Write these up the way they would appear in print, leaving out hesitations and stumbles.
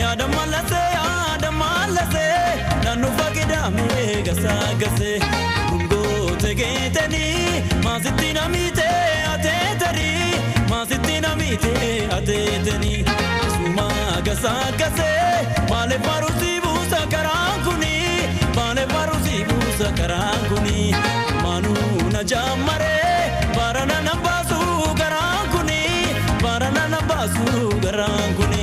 yaadamalase nanu fagidame gasagase rungo tegeteni masitina mite ateteri masitina mite ateteni suma gasagase male parusi busa karanguni male parusi busa karanguni manu na jamare barana nambasu karanguni barana nambasu karanguni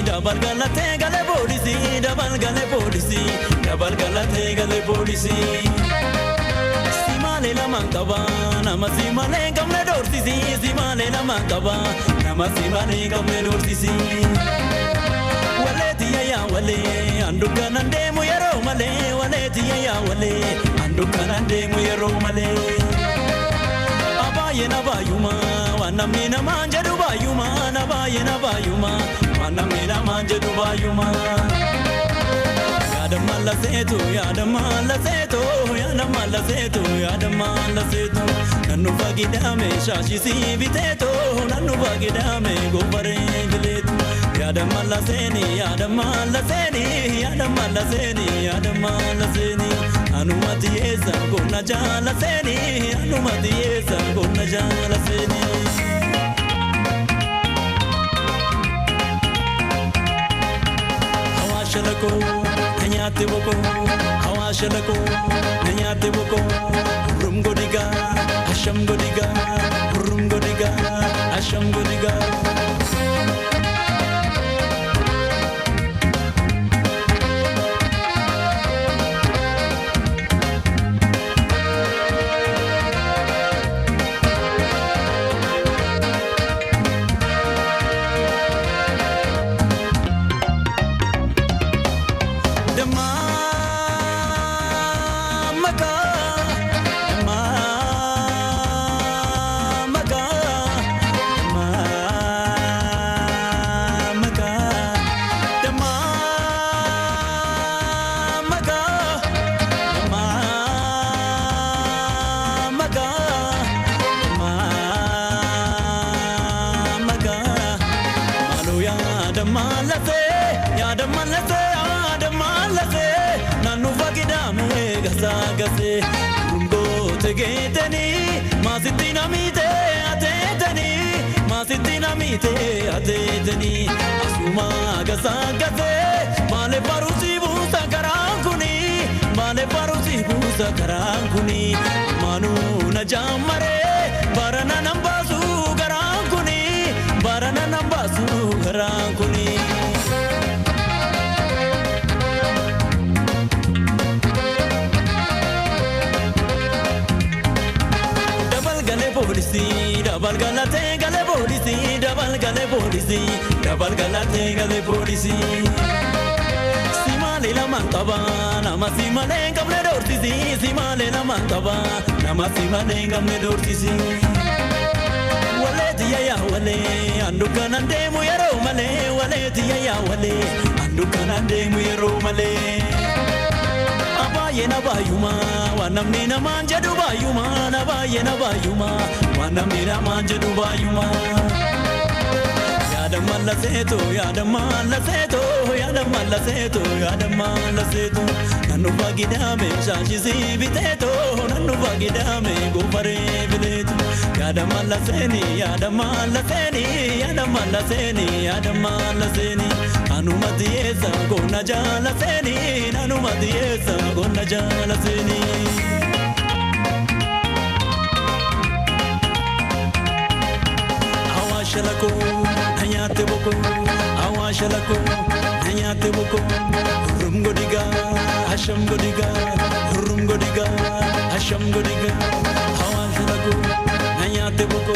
Dabal galate gale polisi, dabal gale polisi, dabal galate gale polisi. Simale la mankaba, nama simale gamle dorsisi, simale la mankaba, nama simale gamle dorsisi. Wale tiya wale, andukanande muyero male, wale tiya wale, andukanande muyero male. Abaye na bayuma, wanamni na manja dubayuma, nabaye na bayuma. Manamina manje dubayuma Yadamala setu yadamala setu yadamala setu yadamala setu Nanu fagidame shashi sibitetu Nanu fagidame gopare giletu Yadamala seni yadamala seni yadamala seni yadamala seni Anumati yesa gonna jala seni Anumati yesa gonna jala seni Hawashalako, Nanyate Boko, Hawashalako, Nanyate Boko, Rumgodiga, Hasham Godiga, Rumgodiga, Hasham Godiga. Yadamalase nanu fagidame gasagase rungo tegeteni masitina mite ateteni asuma gasagase male parusi busa karanguni male parusi busa karanguni manu na jamare barana nambasu karanguni barana nambasu karanguni Dabal galate gale polisi, dabal gale polisi, dabal galate gale polisi. Simale la mankaba, nama simale gamle dorsisi, simale la mankaba, nama simale gamle dorsisi. Wale tiya wale, andukanande muyero male, wale tiya wale, andukanande muyero male. Abaye na bayuma, wanamni na manja dubayuma, nabaye na bayuma, wanamni na manja dubayuma. Yadamala setu, yadamala setu, yadamala setu, yadamala setu. Nanu fagidame shashi sibitetu, nanu fagidame gopare giletu. Yadamala seni, yadamala seni, yadamala seni, yadamala seni. Anumati yesa gonna jala seni, anumati yesa gonna jala seni. Hawashalako, Nanyate Boko, Hawashalako, Nanyate Boko, Rumgodiga, Hasham Godiga, Rumgodiga, Hasham Godiga, Hawashalako, Nanyate Boko.